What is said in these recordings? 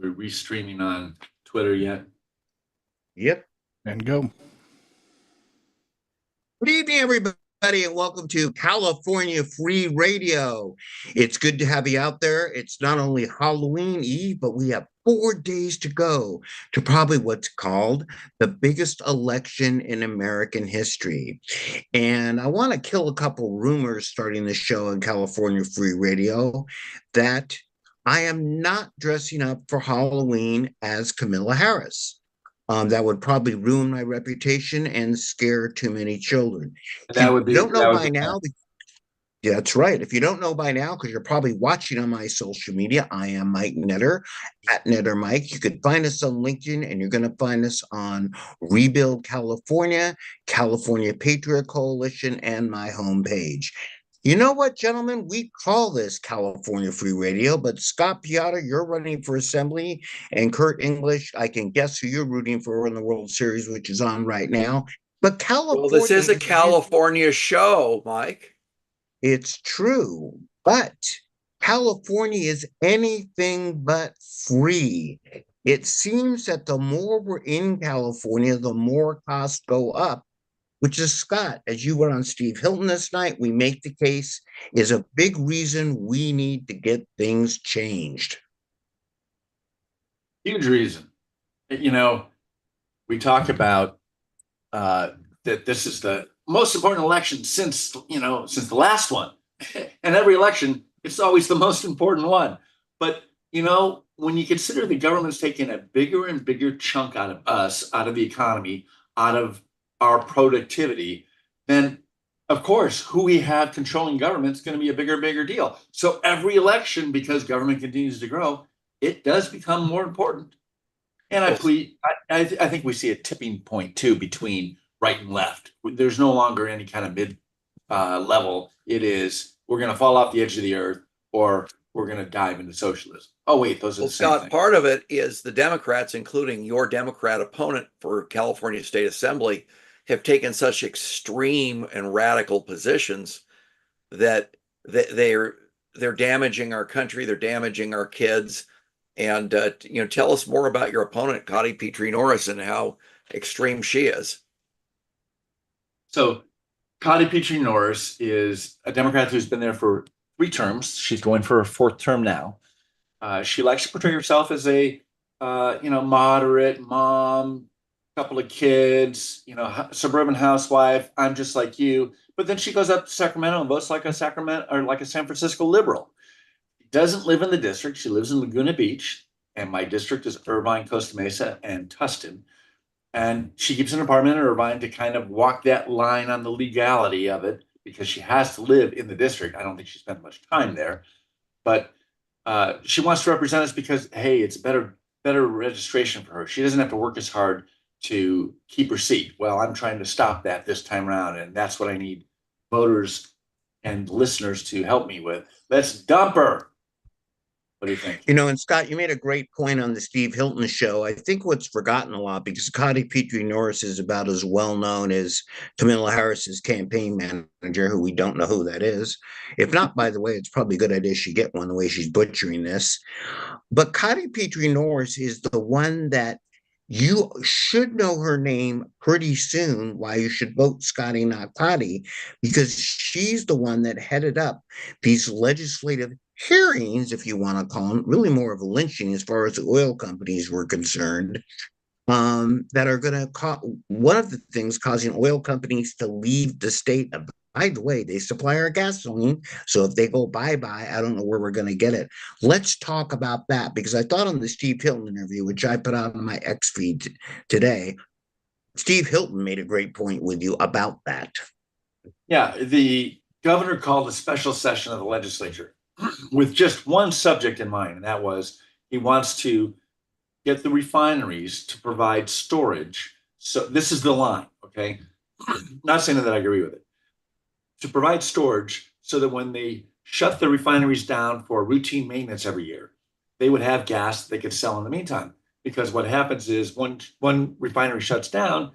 We're restreaming on Twitter yet? Yep. And go. Good evening, everybody, and welcome to California Free Radio. It's good to have you out there. It's not only Halloween Eve, but we have 4 days to go to probably what's called the biggest election in American history. And I want to kill a couple rumors starting the show on California Free Radio that I am not dressing up for Halloween as Kamala Harris. That would probably ruin my reputation and scare too many children. That would be. You don't know that would by be now. Yeah, that's right. If you don't know by now, because you're probably watching on my social media, I am Mike Netter at Netter Mike. You can find us on LinkedIn, and you're going to find us on Rebuild California, California Patriot Coalition, and my homepage. You know what, gentlemen? We call this California Free Radio, but Scott Peotter, you're running for assembly, and Kurt English, I can guess who you're rooting for in the World Series, which is on right now. But California. Well, this is a California show, Mike. It's true, but California is anything but free. It seems that the more we're in California, the more costs go up, which is, Scott, as you were on Steve Hilton this night, we make the case is a big reason we need to get things changed. Huge reason. You know, we talk about that this is the most important election since the last one. And every election, it's always the most important one. But, when you consider the government's taking a bigger and bigger chunk out of us, out of the economy, out of our productivity, then of course, who we have controlling government is going to be a bigger and bigger deal. So every election, because government continues to grow, it does become more important. And I think we see a tipping point too between right and left. There's no longer any kind of mid level. It is, we're going to fall off the edge of the earth, or we're going to dive into socialism. Oh, wait, those are the same Scott, thing. part of it is the Democrats, including your Democrat opponent for California State Assembly, have taken such extreme and radical positions that they're damaging our country, they're damaging our kids. And tell us more about your opponent, Connie Petrie Norris, and how extreme she is. So Connie Petrie Norris is a Democrat who's been there for 3 terms. She's going for her 4th term now. She likes to portray herself as a moderate mom, couple of kids, suburban housewife. I'm just like you. But then she goes up to Sacramento and votes like a San Francisco liberal. She doesn't live in the district. She lives in Laguna Beach, and my district is Irvine, Costa Mesa, and Tustin. And she keeps an apartment in Irvine to kind of walk that line on the legality of it, because she has to live in the district. I don't think she spent much time there, but she wants to represent us because, hey, it's better registration for her. She doesn't have to work as hard to keep her seat. Well, I'm trying to stop that this time around, and that's what I need voters and listeners to help me with. Let's dump her. What do you think? And Scott, you made a great point on the Steve Hilton show. I think what's forgotten a lot, because Connie Petrie Norris is about as well known as Kamala Harris's campaign manager, who we don't know who that is. If not, by the way, it's probably a good idea she get one, the way she's butchering this. But Connie Petrie Norris is the one that you should know her name pretty soon, why you should vote Scotty, not Connie, because she's the one that headed up these legislative hearings, if you want to call them, really more of a lynching as far as the oil companies were concerned, that are going to one of the things causing oil companies to leave the state. By the way, they supply our gasoline, so if they go bye-bye, I don't know where we're going to get it. Let's talk about that, because I thought on the Steve Hilton interview, which I put out on my X feed today, Steve Hilton made a great point with you about that. Yeah, the governor called a special session of the legislature with just one subject in mind, and that was he wants to get the refineries to provide storage. So this is the line, okay? Not saying that I agree with it. To provide storage so that when they shut the refineries down for routine maintenance every year, they would have gas they could sell in the meantime. Because what happens is one refinery shuts down,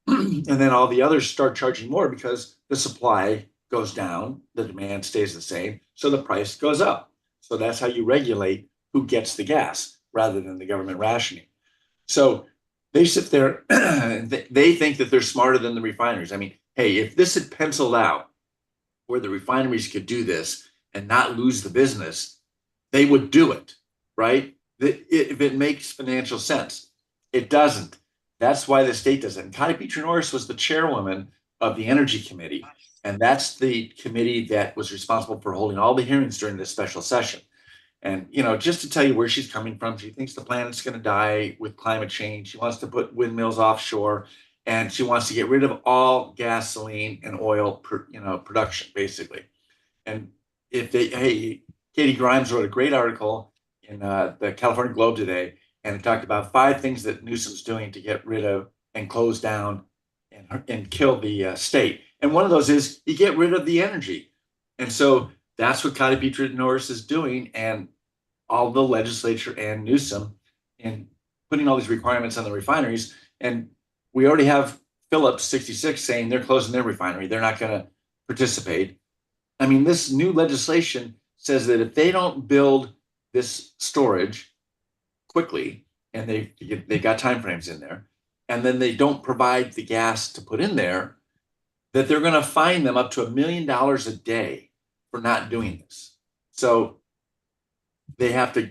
and then all the others start charging more because the supply goes down, the demand stays the same, so the price goes up. So that's how you regulate who gets the gas. rather than the government rationing. So they sit there and they think that they're smarter than the refineries. I mean, hey, if this had penciled out where the refineries could do this and not lose the business, they would do it, right? If it makes financial sense. It doesn't. That's why the state does it. And Connie Petrie Norris was the chairwoman of the Energy Committee. And that's the committee that was responsible for holding all the hearings during this special session. And, just to tell you where she's coming from, she thinks the planet's going to die with climate change. She wants to put windmills offshore, and she wants to get rid of all gasoline and oil, production, basically. And hey, Katie Grimes wrote a great article in the California Globe today, and it talked about 5 things that Newsom's doing to get rid of and close down and kill the state. And one of those is you get rid of the energy. And so that's what Connie Petrie Norris is doing, and all the legislature and Newsom in putting all these requirements on the refineries. And we already have Phillips 66 saying they're closing their refinery. They're not going to participate. I mean, this new legislation says that if they don't build this storage quickly, and they got timeframes in there, and then they don't provide the gas to put in there, that they're going to fine them up to $1 million a day for not doing this. So they have to,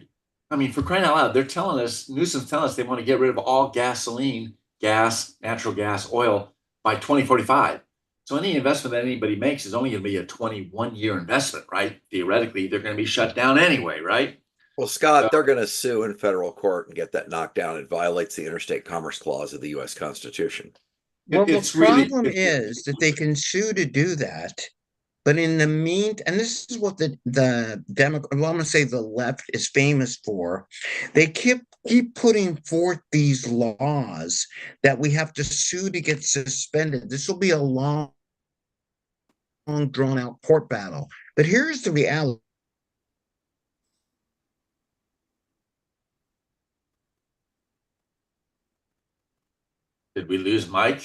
I mean, for crying out loud, they're telling us, Newsom's telling us they want to get rid of all gasoline, gas, natural gas, oil by 2045. So any investment that anybody makes is only going to be a 21-year investment, right? Theoretically, they're going to be shut down anyway, right? Well, Scott, they're going to sue in federal court and get that knocked down. It violates the Interstate Commerce Clause of the U.S. Constitution. Well, the problem is that they can sue to do that. But in the meantime, and this is what the Democrat, well, I'm going to say the left is famous for, they keep putting forth these laws that we have to sue to get suspended. This will be a long drawn out court battle. But here's the reality. Did we lose Mike?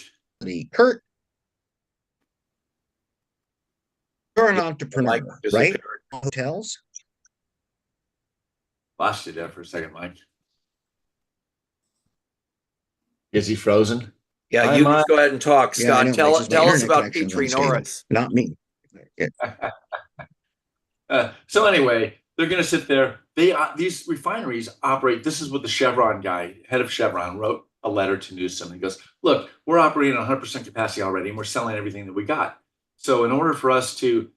Kurt, you're an entrepreneur, right? Hotels. Lost you there for a second, Mike. Is he frozen? Yeah, Hi, you Mike. Just go ahead and talk, Scott. Yeah, tell us about Petrie Norris. Not me. So anyway, they're going to sit there. These refineries operate. This is what the Chevron guy, head of Chevron, wrote a letter to Newsom. He goes, "Look, we're operating at 100% capacity already, and we're selling everything that we got. So in order for us to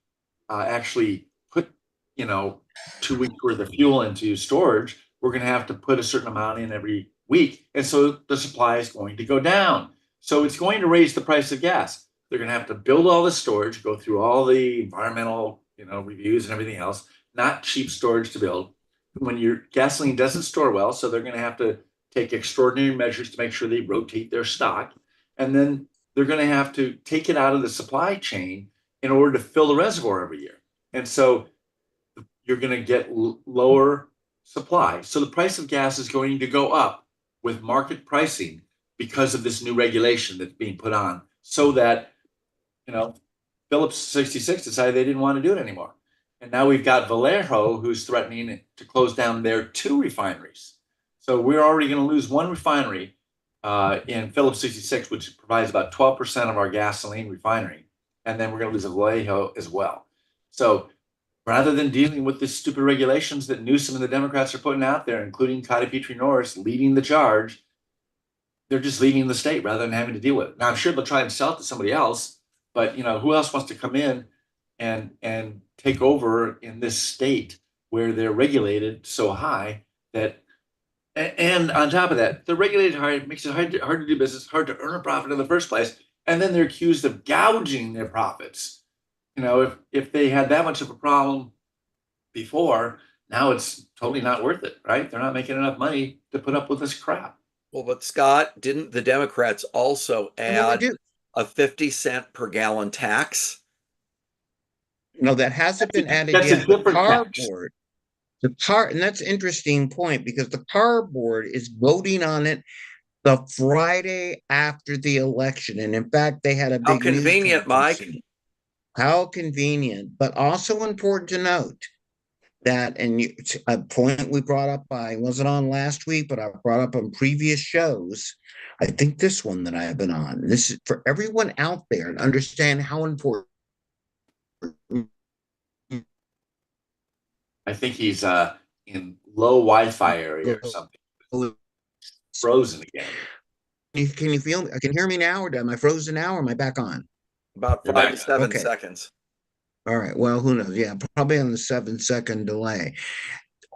actually put, 2 weeks worth of fuel into storage, we're going to have to put a certain amount in every week, and so the supply is going to go down. So it's going to raise the price of gas. They're going to have to build all this storage, go through all the environmental, reviews and everything else. Not cheap storage to build. When your gasoline doesn't store well, so they're going to have to take extraordinary measures to make sure they rotate their stock, and then they're going to have to take it out of the supply chain in order to fill the reservoir every year. And so you're going to get lower supply. So the price of gas is going to go up with market pricing because of this new regulation that's being put on, so that, Phillips 66 decided they didn't want to do it anymore. And now we've got Vallejo, who's threatening to close down their 2 refineries. So we're already going to lose 1 refinery in Phillips 66, which provides about 12% of our gasoline refinery. And then we're going to lose Vallejo as well. So rather than dealing with the stupid regulations that Newsom and the Democrats are putting out there, including Connie Petrie Norris leading the charge, they're just leaving the state rather than having to deal with it. Now, I'm sure they'll try and sell it to somebody else, but who else wants to come in and take over in this state where they're regulated so high that, and on top of that, they're regulated hard, it makes it hard to do business, hard to earn a profit in the first place, and then they're accused of gouging their profits. If they had that much of a problem before, now it's totally not worth it, right? They're not making enough money to put up with this crap. Well, but Scott, didn't the Democrats also add a 50-cent per gallon tax? No, that hasn't been added That's yet. a different tax. And that's an interesting point, because the CAR board is voting on it the Friday after the election. And in fact, they had a big How convenient, Mike. How convenient, but also important to note that, and a point we brought up, I wasn't on last week, but I brought up on previous shows. I think this one that I've been on, this is for everyone out there and understand how important. I think he's in low Wi-Fi area or something. Frozen again. Can you feel me? Can you hear me now, or am I frozen now, or am I back on? About You're 5 back. to 7 Okay. seconds. All right. Well, who knows? Yeah, probably on the 7-second delay.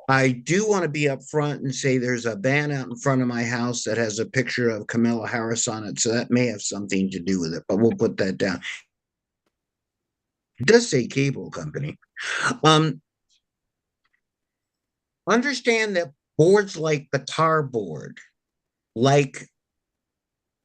I do want to be up front and say there's a van out in front of my house that has a picture of Kamala Harris on it, so that may have something to do with it, but we'll put that down. It does say cable company. Understand that boards like the tar board, like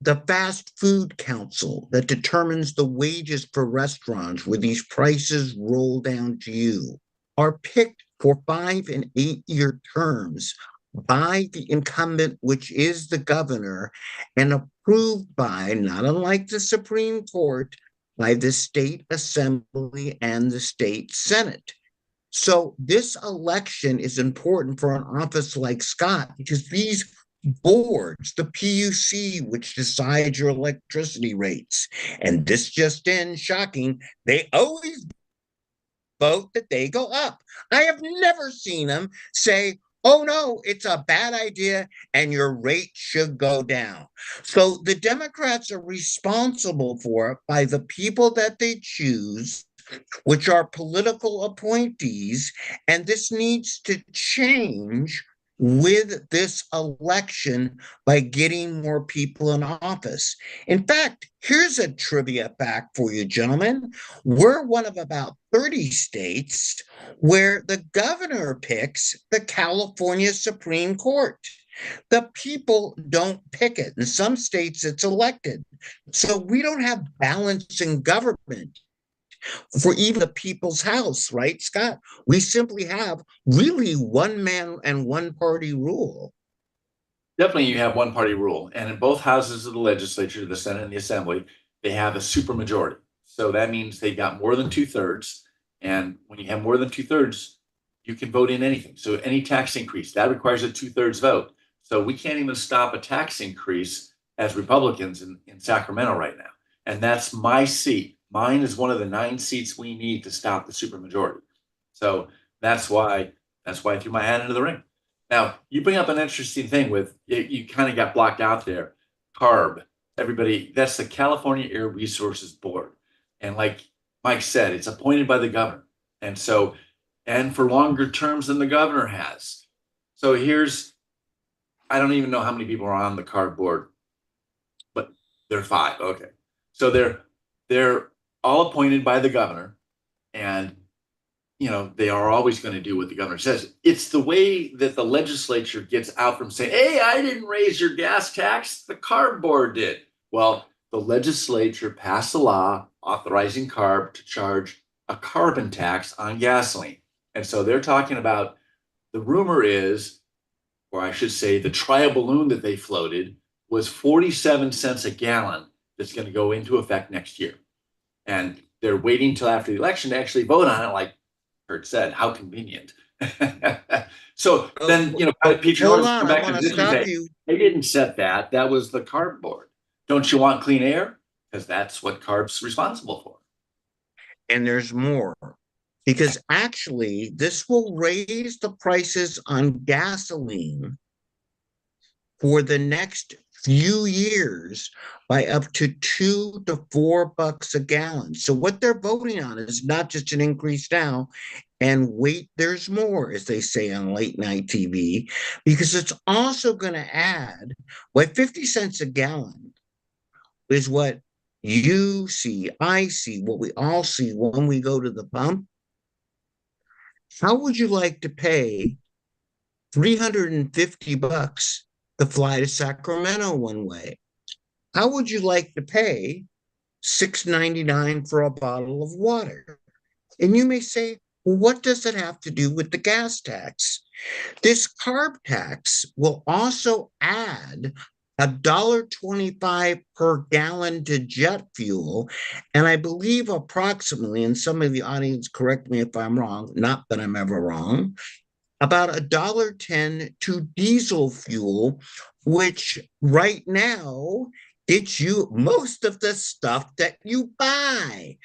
the fast food council that determines the wages for restaurants where these prices roll down to you, are picked for 5 and 8-year terms by the incumbent, which is the governor, and approved by, not unlike the Supreme Court, by the state assembly and the state senate. So this election is important for an office like Scott because these boards, the PUC, which decides your electricity rates, and this just in, shocking, they always vote that they go up. I have never seen them say, oh no, it's a bad idea and your rate should go down. So the Democrats are responsible for it by the people that they choose, which are political appointees, and this needs to change with this election by getting more people in office. In fact, here's a trivia fact for you, gentlemen. We're one of about 30 states where the governor picks the California Supreme Court. The people don't pick it. In some states, it's elected. So we don't have balance in government for even the people's house, right, Scott? We simply have really one man and one party rule. Definitely, you have one party rule, and in both houses of the legislature, the Senate and the Assembly, they have a supermajority. So that means they got more than 2/3, and when you have more than 2/3, you can vote in anything. So any tax increase that requires a 2/3 vote. So we can't even stop a tax increase as Republicans in Sacramento right now, and that's my seat. Mine is one of the 9 seats we need to stop the supermajority. So that's why I threw my hand into the ring. Now, you bring up an interesting thing with you kind of got blocked out there. CARB, everybody, that's the California Air Resources Board. And like Mike said, it's appointed by the governor. And so, and for longer terms than the governor has. So I don't even know how many people are on the CARB board, but they're 5. Okay. So they're all appointed by the governor, and they are always going to do what the governor says. It's the way that the legislature gets out from saying, hey, I didn't raise your gas tax. The CARB board did. Well, the legislature passed a law authorizing CARB to charge a carbon tax on gasoline. And so they're talking about, the rumor is, or I should say the trial balloon that they floated was 47 cents a gallon that's going to go into effect next year. And they're waiting till after the election to actually vote on it, like Kurt said. How convenient. So then, Peter Hold Norris on, come I back want and to say, stop you. they didn't set that. That was the CARB board. Don't you want clean air? Because that's what CARB's responsible for. And there's more. Because actually, this will raise the prices on gasoline for the next few years by up to $2 to $4 a gallon. So what they're voting on is not just an increase now, and wait, there's more, as they say on late night TV, because it's also going to add, 50 cents a gallon is what you see, I see, what we all see when we go to the pump. How would you like to pay $350 to fly to Sacramento one way? How would you like to pay $6.99 for a bottle of water? And you may say, well, what does it have to do with the gas tax? This CARB tax will also add $1.25 per gallon to jet fuel, and I believe approximately, and some of the audience correct me if I'm wrong, not that I'm ever wrong, about $1.10 to diesel fuel, which right now gets you most of the stuff that you buy.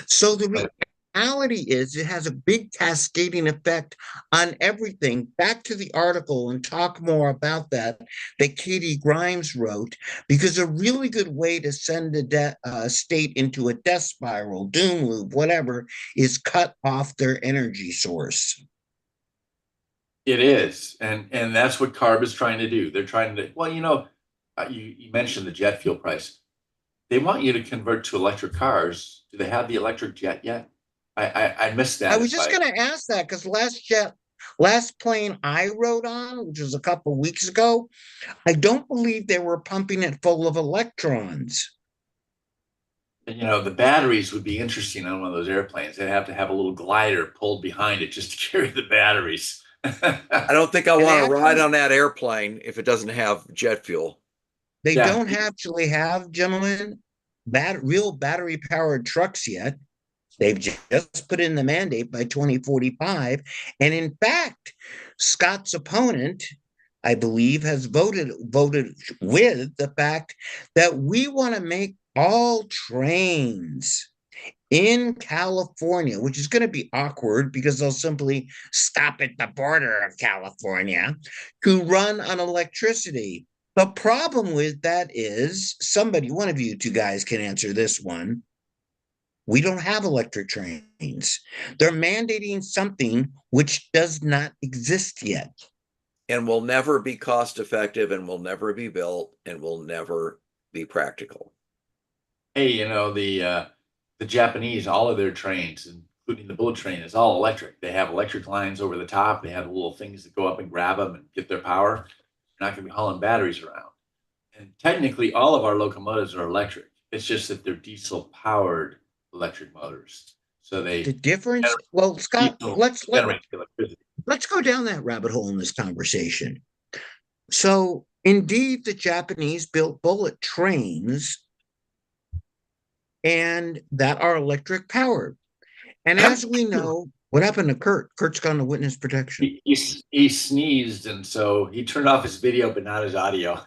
So the reality is it has a big cascading effect on everything. Back to the article and talk more about that Katie Grimes wrote, because a really good way to send a state into a death spiral, doom loop, whatever, is cut off their energy source. It is, and that's what CARB is trying to do. They're trying to, well, you mentioned the jet fuel price. They want you to convert to electric cars. Do they have the electric jet yet? I missed that. I was just going to ask that because last plane I rode on, which was a couple weeks ago, I don't believe they were pumping it full of electrons. The batteries would be interesting on one of those airplanes. They'd have to have a little glider pulled behind it just to carry the batteries. I don't think I want to ride on that airplane if it doesn't have jet fuel. They don't actually have, gentlemen, real battery powered trucks yet. They've just put in the mandate by 2045. And in fact, Scott's opponent, I believe, has voted with the fact that we want to make all trains in California, which is going to be awkward because they'll simply stop at the border of California, to run on electricity. The problem with that is one of you two guys can answer this one. We don't have electric trains. They're mandating something which does not exist yet. And will never be cost effective and will never be built and will never be practical. Hey, the Japanese, all of their trains, including the bullet train, is all electric. They have electric lines over the top. They have little things that go up and grab them and get their power. You're not going to be hauling batteries around. And technically, all of our locomotives are electric. It's just that they're diesel powered electric motors. So the difference. Well, Scott, let's go down that rabbit hole in this conversation. So, indeed, the Japanese built bullet trains and that are electric powered. And as we know, what happened to Kurt? Kurt's gone to witness protection. He sneezed, and so he turned off his video, but not his audio.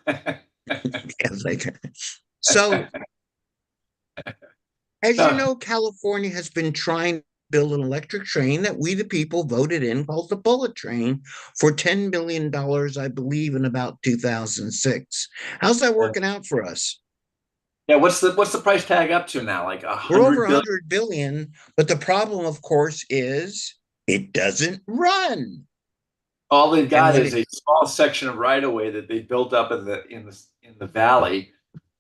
So, as you know, California has been trying to build an electric train that we, the people, voted in called the bullet train for $10 billion, I believe, in about 2006. How's that working out for us? Yeah, what's the price tag up to now? Like we're over 100 billion, but the problem, of course, is it doesn't run. All they've got is a small section of right of way that they built up in the valley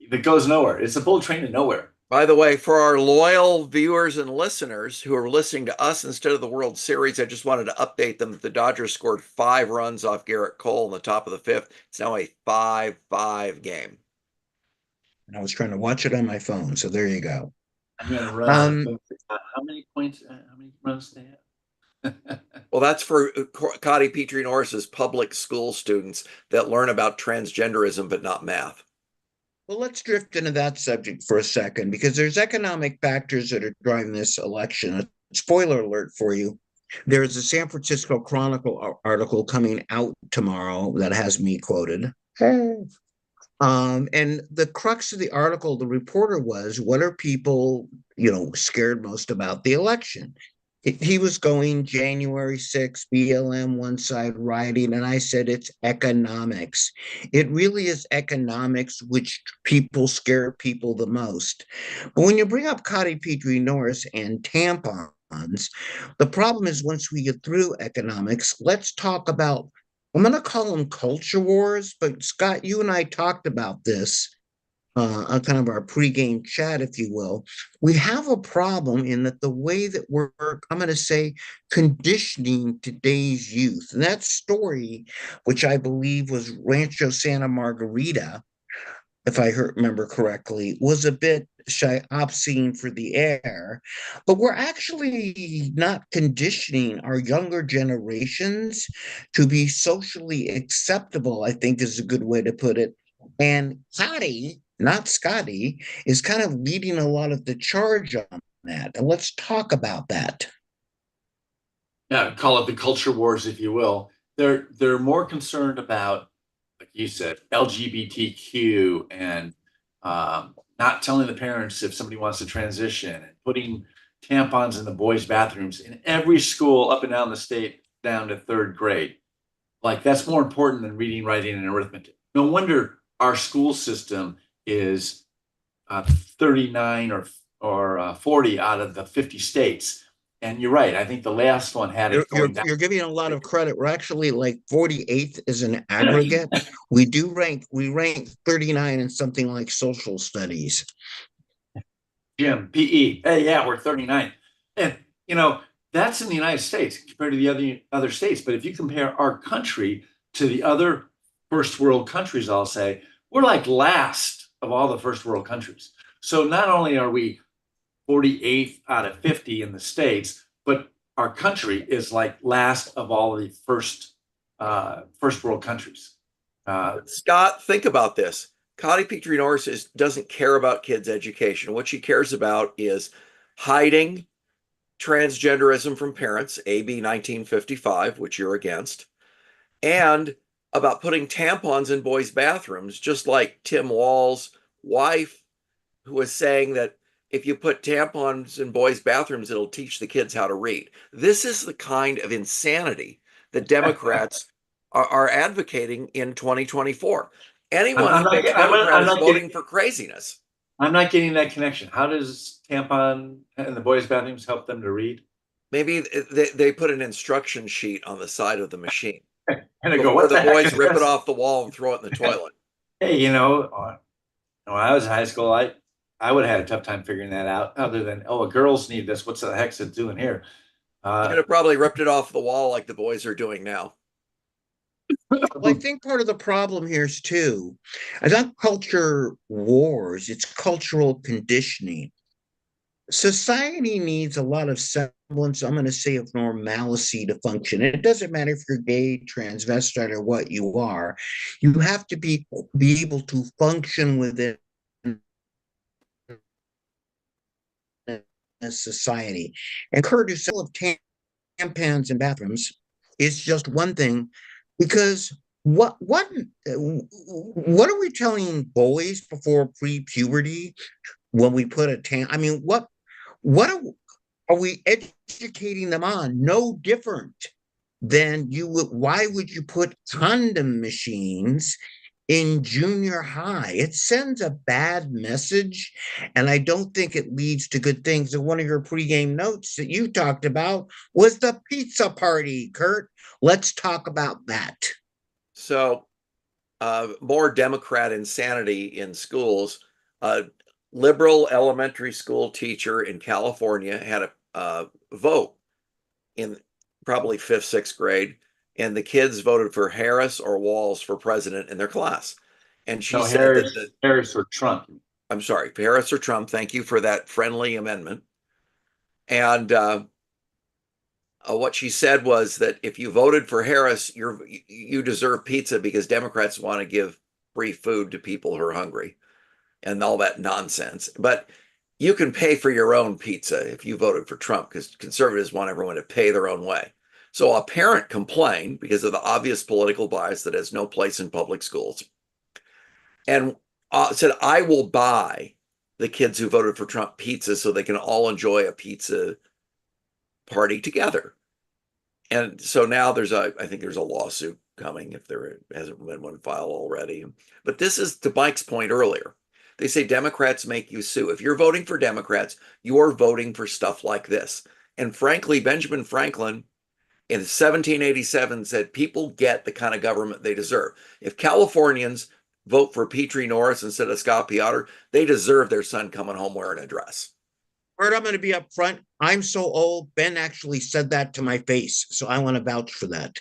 that goes nowhere. It's a bullet train to nowhere. By the way, for our loyal viewers and listeners who are listening to us instead of the World Series, I just wanted to update them that the Dodgers scored 5 runs off Garrett Cole in the top of the 5th. It's now a 5-5 game. And I was trying to watch it on my phone, so there you go. I'm going to run. How many points? How many runs they have? Well, that's for Cotty Petrie Norris's public school students that learn about transgenderism but not math. Well, let's drift into that subject for a second, because there's economic factors that are driving this election. A spoiler alert for you. There's a San Francisco Chronicle article coming out tomorrow that has me quoted. And the crux of the article, the reporter was, what are people, scared most about the election? He was going January 6th, BLM, one side rioting. And I said, it's economics. It really is economics, which scare people the most. But when you bring up Cotty Petrie Norris and tampons, the problem is once we get through economics, let's talk about, I'm going to call them culture wars, but Scott, you and I talked about this on kind of our pregame chat, if you will. We have a problem in that the way that we're, I'm going to say, conditioning today's youth. And that story, which I believe was Rancho Santa Margarita, if I remember correctly, was a bit obscene for the air, but we're actually not conditioning our younger generations to be socially acceptable, I think is a good way to put it, And Scotty, not Scotty, is kind of leading a lot of the charge on that. And let's talk about that. Yeah, call it the culture wars, if you will. They're more concerned about, like you said, LGBTQ and not telling the parents if somebody wants to transition and putting tampons in the boys' bathrooms in every school up and down the state down to third grade. Like that's more important than reading, writing, and arithmetic. No wonder our school system is 39 or 40 out of the 50 states. And you're right. I think the last one had You're, it you're, going down. you're giving a lot of credit. We're actually like 48th as an aggregate. We rank 39 in something like social studies. Gym, PE. Hey, yeah, we're 39. And you know, that's in the United States compared to the other states. But if you compare our country to the other first world countries, I'll say we're like last of all the first world countries. So not only are we 48th out of 50 in the states, but our country is like last of all the first world countries. Scott, think about this. Connie Petrie Norris doesn't care about kids' education. What she cares about is hiding transgenderism from parents, AB 1955, which you're against, and about putting tampons in boys' bathrooms, just like Tim Wall's wife, who was saying that if you put tampons in boys' bathrooms, it'll teach the kids how to read. This is the kind of insanity that Democrats are advocating in 2024. Anyone who thinks Democrat is voting for craziness. I'm not getting that connection. How does tampon in the boys' bathrooms help them to read? Maybe they put an instruction sheet on the side of the machine. And they go, what the boys heck rip it off the wall and throw it in the toilet. Hey, when I was in high school, I would have had a tough time figuring that out. Other than, oh, girls need this. What's the heck's it doing here? Could have probably ripped it off the wall like the boys are doing now. Well, I think part of the problem here is too, it's not culture wars, it's cultural conditioning. Society needs a lot of semblance, I'm going to say, of normalcy to function. It doesn't matter if you're gay, transvestite, or what you are. You have to be able to function within a society. And Kurt, who sell of tampons in bathrooms is just one thing, because what are we telling boys before pre-puberty when we put I mean, what are we educating them on? No different than you would. Why would you put condom machines in junior high? It sends a bad message, and I don't think it leads to good things. And one of your pregame notes that you talked about was the pizza party, Kurt. Let's talk about that. So, more Democrat insanity in schools. Liberal elementary school teacher in California had a vote in probably fifth, sixth grade, and the kids voted for Harris or Walz for president in their class. And she said Harris or Trump. I'm sorry, Harris or Trump. Thank you for that friendly amendment. And what she said was that if you voted for Harris, you deserve pizza because Democrats want to give free food to people who are hungry and all that nonsense. But you can pay for your own pizza if you voted for Trump, because conservatives want everyone to pay their own way. So a parent complained because of the obvious political bias that has no place in public schools, and said, I will buy the kids who voted for Trump pizza so they can all enjoy a pizza party together. And so now I think there's a lawsuit coming if there hasn't been one filed already. But this is to Mike's point earlier. They say Democrats make you sue. If you're voting for Democrats, you're voting for stuff like this. And frankly, Benjamin Franklin in 1787 said people get the kind of government they deserve. If Californians vote for Petrie Norris instead of Scott Peotter, they deserve their son coming home wearing a dress. Kurt, I'm going to be up front. I'm so old. Ben actually said that to my face, so I want to vouch for that.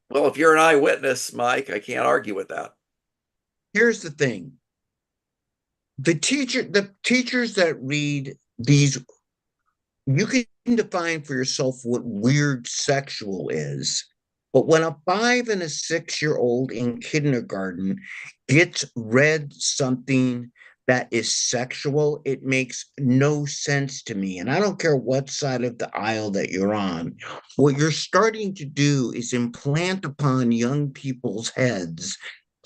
Well, if you're an eyewitness, Mike, I can't argue with that. Here's the thing. The teachers that read these, you can define for yourself what weird sexual is. But when a 5 and a 6-year-old in kindergarten gets read something that is sexual, it makes no sense to me. And I don't care what side of the aisle that you're on. What you're starting to do is implant upon young people's heads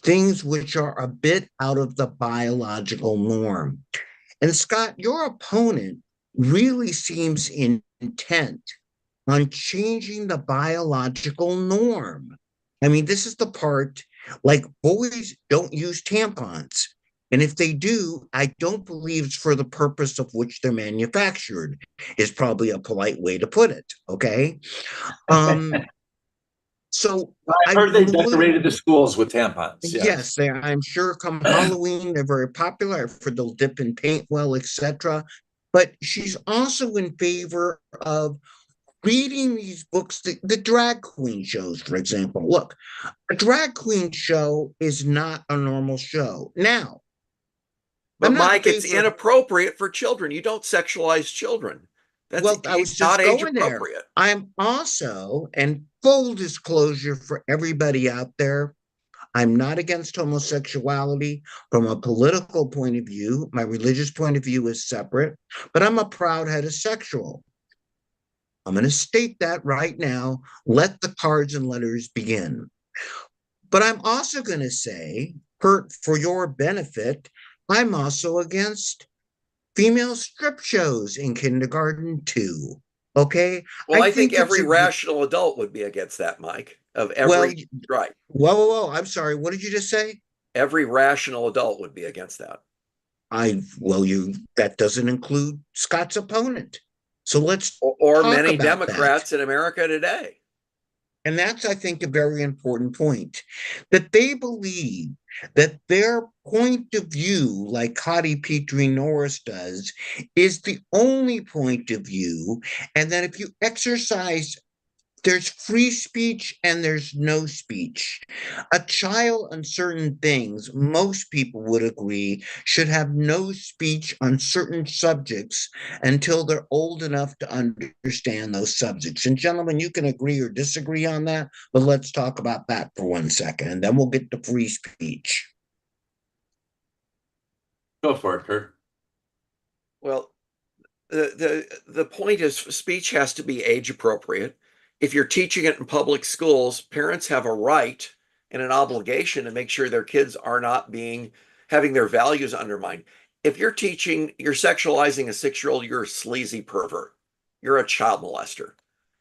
things which are a bit out of the biological norm. And Scott, your opponent really seems intent on changing the biological norm. I mean, this is the part, like, boys don't use tampons. And if they do, I don't believe it's for the purpose of which they're manufactured, is probably a polite way to put it. Okay. Um, so I've I heard they would, decorated the schools with tampons. Yes. yes, I'm sure come Halloween, they're very popular. I've heard they'll dip in paint well, etc. But she's also in favor of reading these books, the drag queen shows, for example. Look, a drag queen show is not a normal show. Now, But I'm not in Mike, it's favor of, inappropriate for children. You don't sexualize children. That's well, I was not just age going there. appropriate. I'm also, and full disclosure for everybody out there, I'm not against homosexuality from a political point of view. My religious point of view is separate, but I'm a proud heterosexual. I'm going to state that right now. Let the cards and letters begin. But I'm also going to say, Kurt, for your benefit, I'm also against female strip shows in kindergarten too. Okay. Well, I I think think it's every a, rational adult would be against that, Mike. Of well, every right. whoa. I'm sorry. What did you just say? Every rational adult would be against that. That doesn't include Scott's opponent. So let's Or talk many about Democrats that. in America today. And that's, I think, a very important point, that they believe that their point of view, like Cotty Petrie Norris does, is the only point of view. And that if you exercise, there's free speech and there's no speech. A child on certain things, most people would agree, should have no speech on certain subjects until they're old enough to understand those subjects. And gentlemen, you can agree or disagree on that, but let's talk about that for 1 second, and then we'll get to free speech. Go for it, Kurt. Well, the point is speech has to be age appropriate. If you're teaching it in public schools, parents have a right and an obligation to make sure their kids are not having their values undermined. If you're sexualizing a 6-year-old, you're a sleazy pervert. You're a child molester.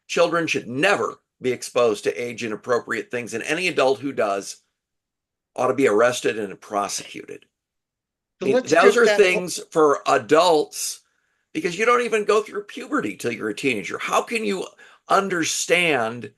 Children should never be exposed to age inappropriate things, and any adult who does ought to be arrested and prosecuted. So Those are things for adults, because you don't even go through puberty till you're a teenager. How can you understand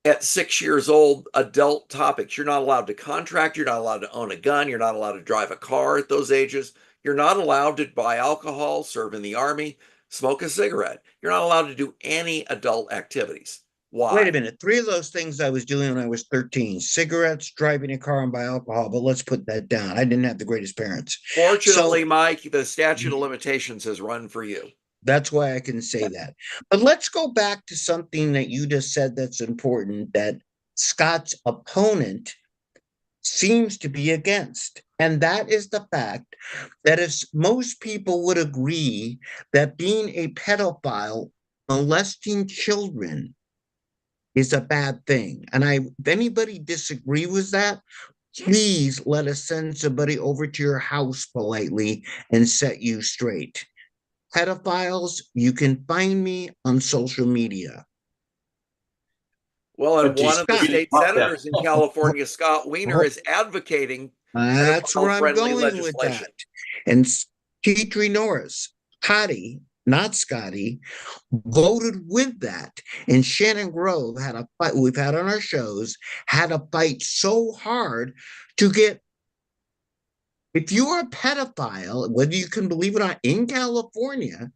at 6 years old adult topics? You're not allowed to contract. You're not allowed to own a gun. You're not allowed to drive a car at those ages. You're not allowed to buy alcohol, serve in the army, smoke a cigarette. You're not allowed to do any adult activities. Why? Wait a minute. 3 of those things I was doing when I was 13: cigarettes, driving a car, and buy alcohol. But let's put that down. I didn't have the greatest parents. Fortunately, Mike, the statute of limitations has run for you. That's why I can say that. But let's go back to something that you just said that's important, that Scott's opponent seems to be against. And that is the fact that if most people would agree that being a pedophile, molesting children, is a bad thing. And if anybody disagree with that, please let us send somebody over to your house politely and set you straight. Pedophiles, you can find me on social media. Well, and But one of the state senators in Yeah. California, Scott Wiener, is advocating That's where I'm pedophile-friendly going with legislation. that. And Petrie Norris, Cotty, not Scotty, voted with that. And Shannon Grove had a fight we've had on our shows, had a fight so hard to get, if you're a pedophile, whether you can believe it or not, in California,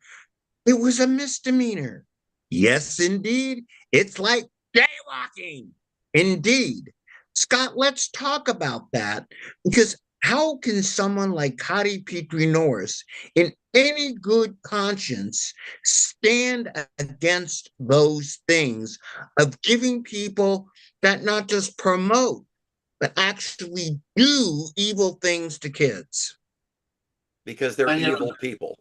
it was a misdemeanor. Yes, indeed. It's like jaywalking. Indeed. Scott, let's talk about that, because how can someone like Cotty Petrie Norris, in any good conscience, stand against those things of giving people that not just promote, but actually do evil things to kids? Because they're I know. evil people.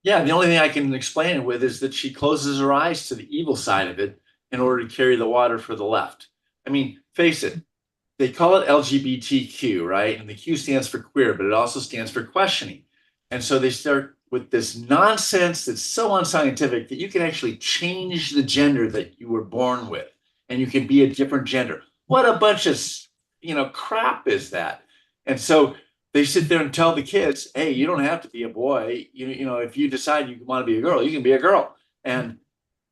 Yeah, the only thing I can explain it with is that she closes her eyes to the evil side of it in order to carry the water for the left. I mean, face it, they call it LGBTQ, right? And the Q stands for queer, but it also stands for questioning. And so they start with this nonsense that's so unscientific that you can actually change the gender that you were born with, and you can be a different gender. What a bunch of, crap is that? And so they sit there and tell the kids, hey, you don't have to be a boy. If you decide you want to be a girl, you can be a girl. And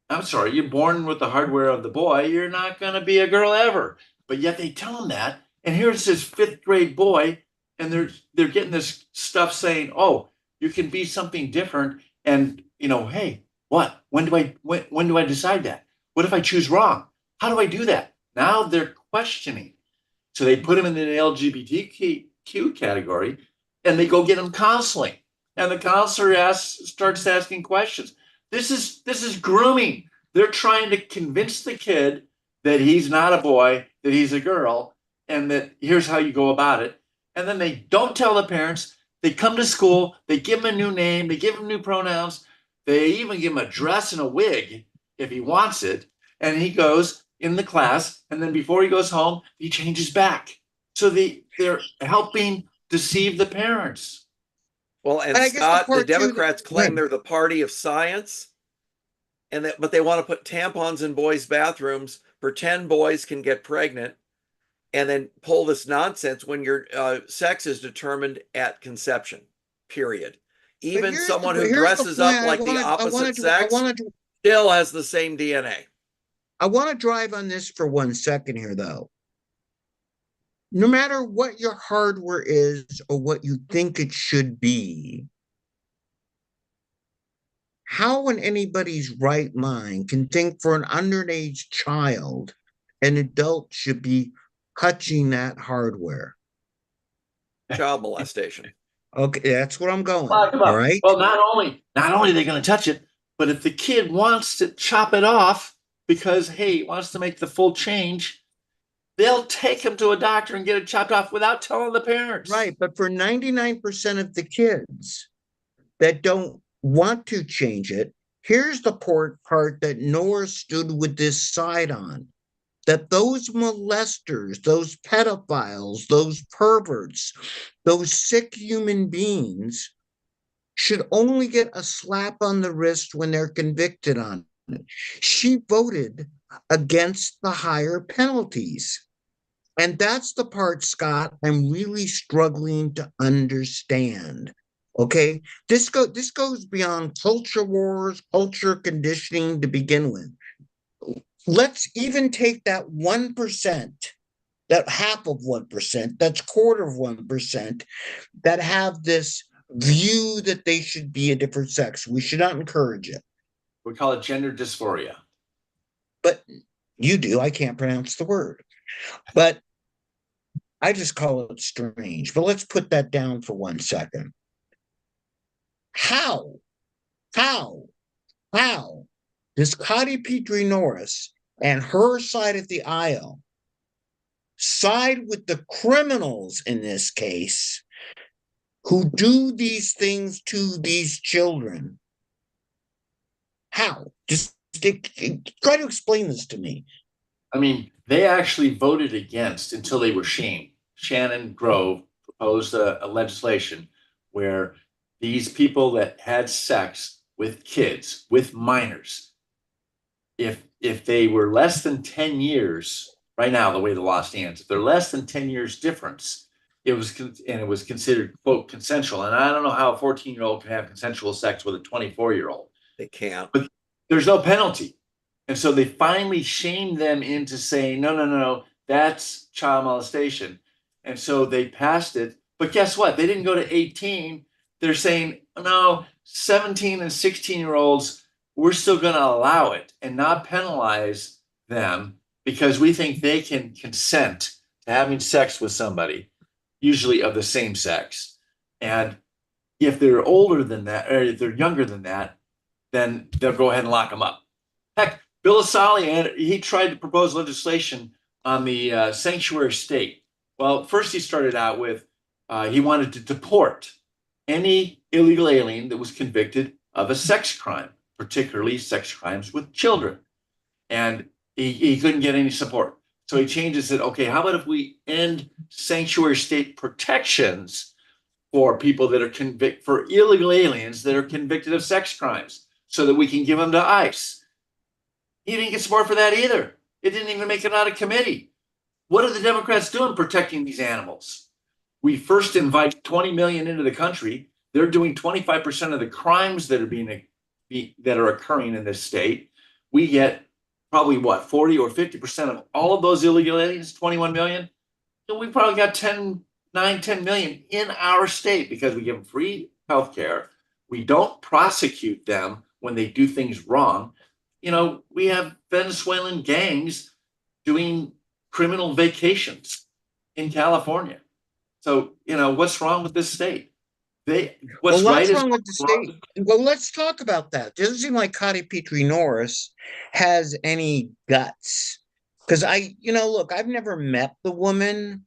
I'm sorry, you're born with the hardware of the boy. You're not going to be a girl ever. But yet they tell him that. And here's this fifth grade boy, and they're getting this stuff saying, oh, you can be something different. And hey, what? When do I decide that? What if I choose wrong? How do I do that? Now they're questioning. So they put him in the LGBTQ category, and they go get him counseling. And the counselor starts asking questions. This is grooming. They're trying to convince the kid that he's not a boy, that he's a girl, and that here's how you go about it. And then they don't tell the parents. They come to school, they give him a new name, they give him new pronouns, they even give him a dress and a wig if he wants it. And he goes in the class, and then before he goes home, he changes back. So they're helping deceive the parents. Well, and Scott, the Democrats claim they're the party of science, but they want to put tampons in boys' bathrooms, pretend boys can get pregnant, and then pull this nonsense when your sex is determined at conception, period. Even someone who dresses up like the opposite sex still has the same DNA. I want to drive on this for 1 second here, though. No matter what your hardware is or what you think it should be, how in anybody's right mind can think for an underage child, an adult should be touching that hardware? Child molestation. Okay, that's what I'm going. All right. Well, not only are they going to touch it, but if the kid wants to chop it off because, hey, he wants to make the full change, they'll take him to a doctor and get it chopped off without telling the parents. Right. But for 99% of the kids that don't want to change it, here's the part that Nora stood with this side on. That those molesters, those pedophiles, those perverts, those sick human beings should only get a slap on the wrist when they're convicted on it. She voted against the higher penalties. And that's the part, Scott, I'm really struggling to understand. Okay, this goes beyond culture wars, culture conditioning to begin with. Let's even take that 1%, that half of 1%, that's quarter of 1%, that have this view that they should be a different sex. We should not encourage it. We call it gender dysphoria. But you do. I can't pronounce the word. But I just call it strange. But let's put that down for 1 second. How does Cotty Petrie Norris and her side of the aisle side with the criminals in this case who do these things to these children? How? Just try to explain this to me. I mean, they actually voted against until they were shamed. Shannon Grove proposed a legislation where these people that had sex with kids, with minors, if they were less than 10 years, right now, the way the law stands, if they're less than 10 years difference, it was considered, quote, consensual. And I don't know how a 14-year-old can have consensual sex with a 24-year-old. They can't. But there's no penalty. And so they finally shamed them into saying, no, that's child molestation. And so they passed it. But guess what? They didn't go to 18. They're saying, no, 17 and 16-year-olds, we're still going to allow it and not penalize them because we think they can consent to having sex with somebody. usually of the same sex. And if they're older than that, or if they're younger than that, then they'll go ahead and lock them up. Heck, Bill Asali, he tried to propose legislation on the sanctuary state. Well, first he started out with he wanted to deport any illegal alien that was convicted of a sex crime, particularly sex crimes with children. And he couldn't get any support. So he changed and said, okay, how about if we end sanctuary state protections for people that are convicted, for illegal aliens that are convicted of sex crimes, so that we can give them to ICE. He didn't get support for that either. It didn't even make it out of committee. What are the Democrats doing protecting these animals? We first invite 20 million into the country. They're doing 25% of the crimes that are occurring in this state. We get probably what, 40 or 50% of all of those illegal aliens, 21 million. So we probably got 10 million in our state because we give them free health care. We don't prosecute them when they do things wrong. You know, we have Venezuelan gangs doing criminal vacations in California. So, you know, what's wrong with this state? What's wrong with the state? Well, let's talk about that. It doesn't seem like Connie Petrie Norris has any guts. Because look, I've never met the woman,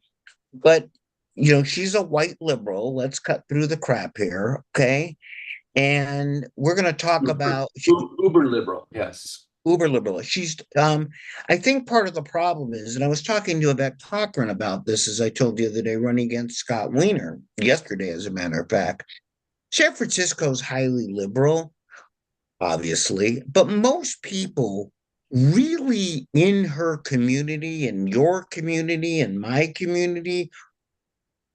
but she's a white liberal. Let's cut through the crap here, okay? And we're going to talk about uber liberal, yes. Uber liberal. She's, I think part of the problem is, and I was talking to Yvette Cochran about this, as I told you the other day, running against Scott Wiener yesterday, as a matter of fact. San Francisco's highly liberal, obviously, but most people really in her community, in your community, in my community,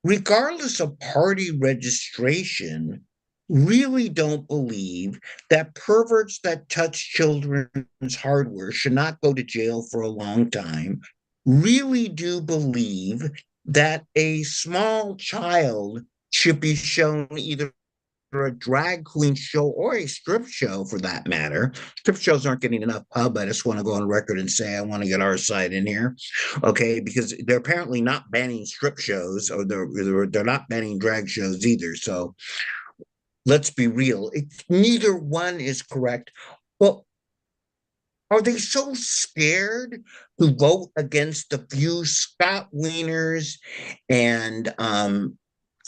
regardless of party registration, really don't believe that perverts that touch children's hardware should not go to jail for a long time, really do believe that a small child should be shown either a drag queen show or a strip show, for that matter. Strip shows aren't getting enough pub. I just want to go on record and say I want to get our side in here, okay? Because they're apparently not banning strip shows, or they're not banning drag shows either. So let's be real. Neither one is correct. Well, are they so scared to vote against the few Scott Wieners and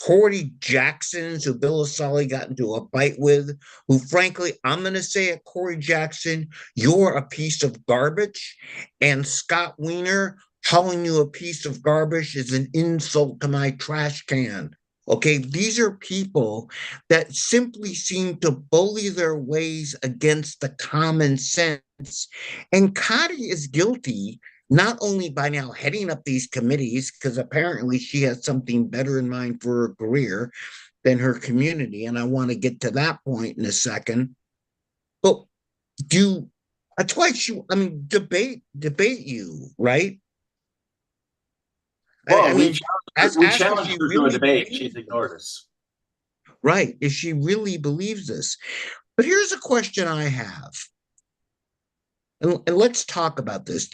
Corey Jacksons, who Bill Asali got into a fight with, who frankly, I'm going to say it, Corey Jackson, you're a piece of garbage, and Scott Wiener, calling you a piece of garbage is an insult to my trash can. Okay, these are people that simply seem to bully their ways against the common sense. And Connie is guilty not only by now heading up these committees, because apparently she has something better in mind for her career than her community. And I want to get to that point in a second. But that's why debate you, right? Well, we challenged her to a debate. She's ignored us. Right. If she really believes this. But here's a question I have. And let's talk about this.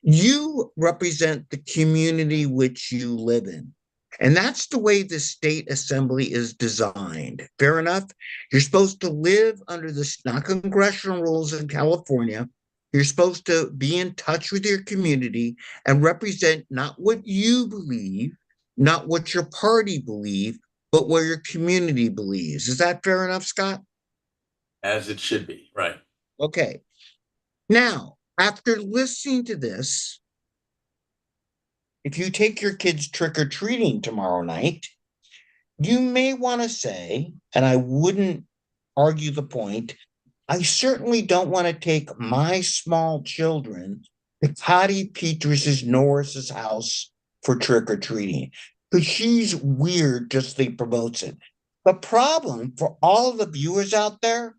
You represent the community which you live in. And that's the way the state assembly is designed. Fair enough? You're supposed to live under the non-congressional rules in California. You're supposed to be in touch with your community and represent not what you believe, not what your party believes, but what your community believes. Is that fair enough, Scott? As it should be, right. Okay. Now, after listening to this, if you take your kids trick-or-treating tomorrow night, you may want to say, and I wouldn't argue the point, I certainly don't want to take my small children to Connie Petrie Norris's house for trick-or-treating, because she's weird, just they promotes it. The problem for all of the viewers out there,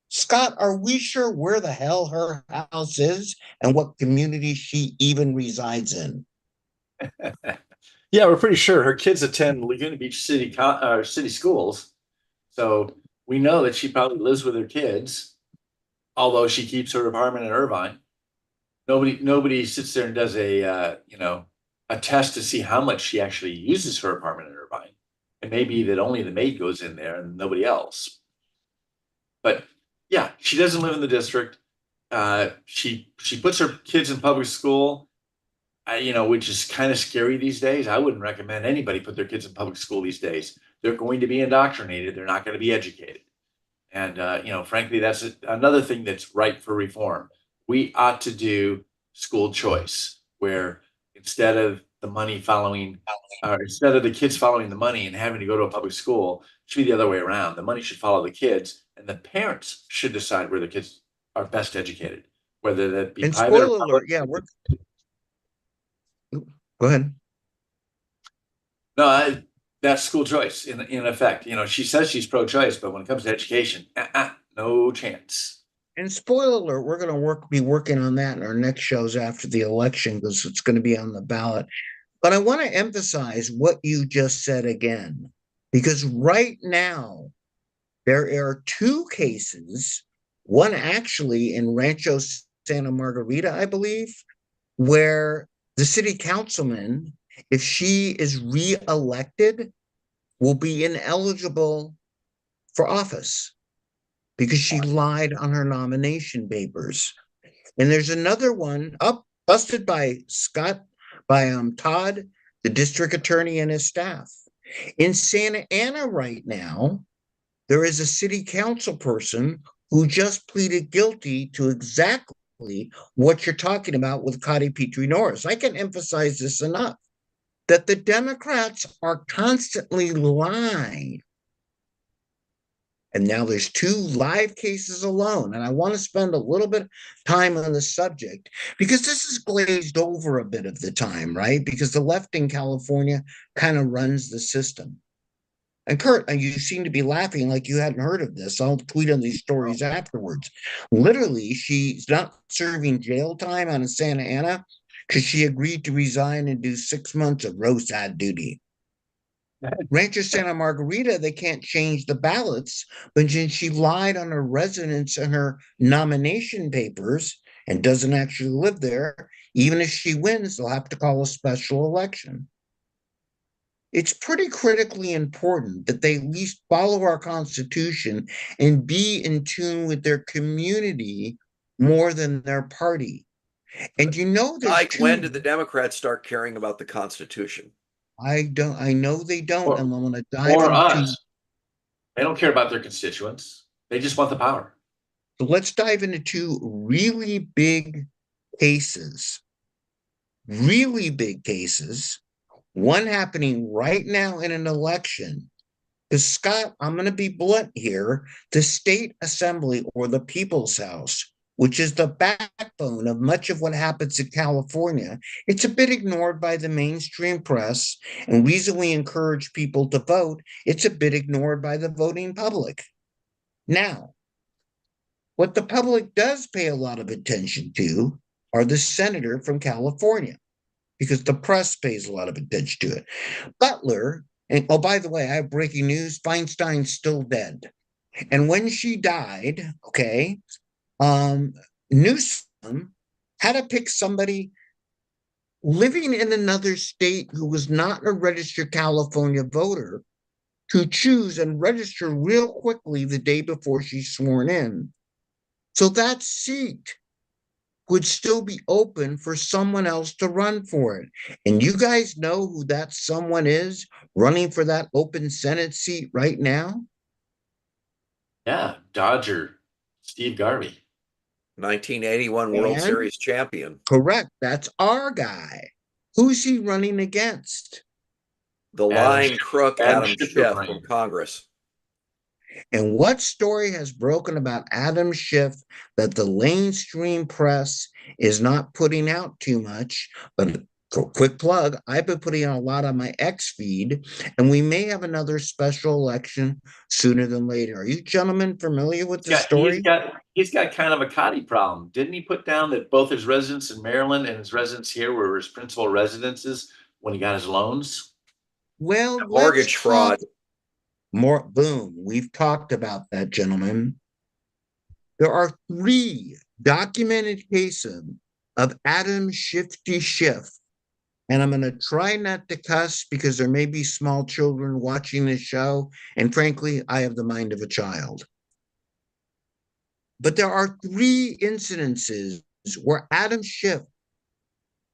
Scott, are we sure where the hell her house is and what community she even resides in? Yeah, we're pretty sure her kids attend Laguna Beach city schools. So we know that she probably lives with her kids, although she keeps her apartment in Irvine. Nobody sits there and does a a test to see how much she actually uses her apartment in Irvine. It may be that only the maid goes in there and nobody else. But yeah, she doesn't live in the district. She puts her kids in public school, which is kind of scary these days. I wouldn't recommend anybody put their kids in public school these days. They're going to be indoctrinated. They're not going to be educated. And frankly, that's another thing that's ripe for reform. We ought to do school choice, where instead of the money following, or instead of the kids following the money and having to go to a public school, it should be the other way around. The money should follow the kids, and the parents should decide where the kids are best educated, whether that be And private or spoiler public. alert, yeah, go ahead. No, that's school choice in effect. She says she's pro-choice, but when it comes to education, no chance. And spoiler alert, we're going to be working on that in our next shows after the election because it's going to be on the ballot. But I want to emphasize what you just said again, because right now there are two cases, one actually in Rancho Santa Margarita, I believe, where the city councilman, if she is reelected, will be ineligible for office because she lied on her nomination papers. And there's another one busted by Todd, the district attorney, and his staff. In Santa Ana right now, there is a city council person who just pleaded guilty to exactly what you're talking about with Cotty Petrie Norris. I can emphasize this enough, that the Democrats are constantly lying. And now there's two live cases alone. And I want to spend a little bit of time on the subject because this is glazed over a bit of the time, right? Because the left in California kind of runs the system. And Kurt, you seem to be laughing like you hadn't heard of this. I'll tweet on these stories afterwards. Literally, she's not serving jail time out of Santa Ana because she agreed to resign and do 6 months of roadside duty. Rancho Santa Margarita, they can't change the ballots, but she lied on her residence and her nomination papers and doesn't actually live there. Even if she wins, they'll have to call a special election. It's pretty critically important that they at least follow our Constitution and be in tune with their community more than their party. And when did the Democrats start caring about the Constitution? I know they don't, and I'm going to dive Or into us. They don't care about their constituents. They just want the power. So let's dive into two really big cases. Really big cases. One happening right now in an election. Because Scott, I'm going to be blunt here. The state assembly, or the people's house, which is the backbone of much of what happens in California, it's a bit ignored by the mainstream press. And reason we encourage people to vote, it's a bit ignored by the voting public. Now, what the public does pay a lot of attention to are the senator from California, because the press pays a lot of attention to it. Butler, and oh, by the way, I have breaking news. Feinstein's still dead. And when she died, Newsom had to pick somebody living in another state who was not a registered California voter to choose and register real quickly the day before she's sworn in. So that seat would still be open for someone else to run for it. And you guys know who that someone is running for that open Senate seat right now? Yeah, Dodger, Steve Garvey. 1981 World Series champion. Correct. That's our guy. Who's he running against? The lying crook Adam Schiff from Congress. And what story has broken about Adam Schiff that the mainstream press is not putting out too much? But quick plug, I've been putting out a lot on my X feed, and we may have another special election sooner than later. Are you gentlemen familiar with the story? He's got kind of a Cotty problem. Didn't he put down that both his residence in Maryland and his residence here were his principal residences when he got his loans? Well, mortgage fraud. Boom. We've talked about that, gentlemen. There are 3 documented cases of Adam Shifty Schiff And I'm going to try not to cuss because there may be small children watching this show. And frankly, I have the mind of a child. But there are three incidences where Adam Schiff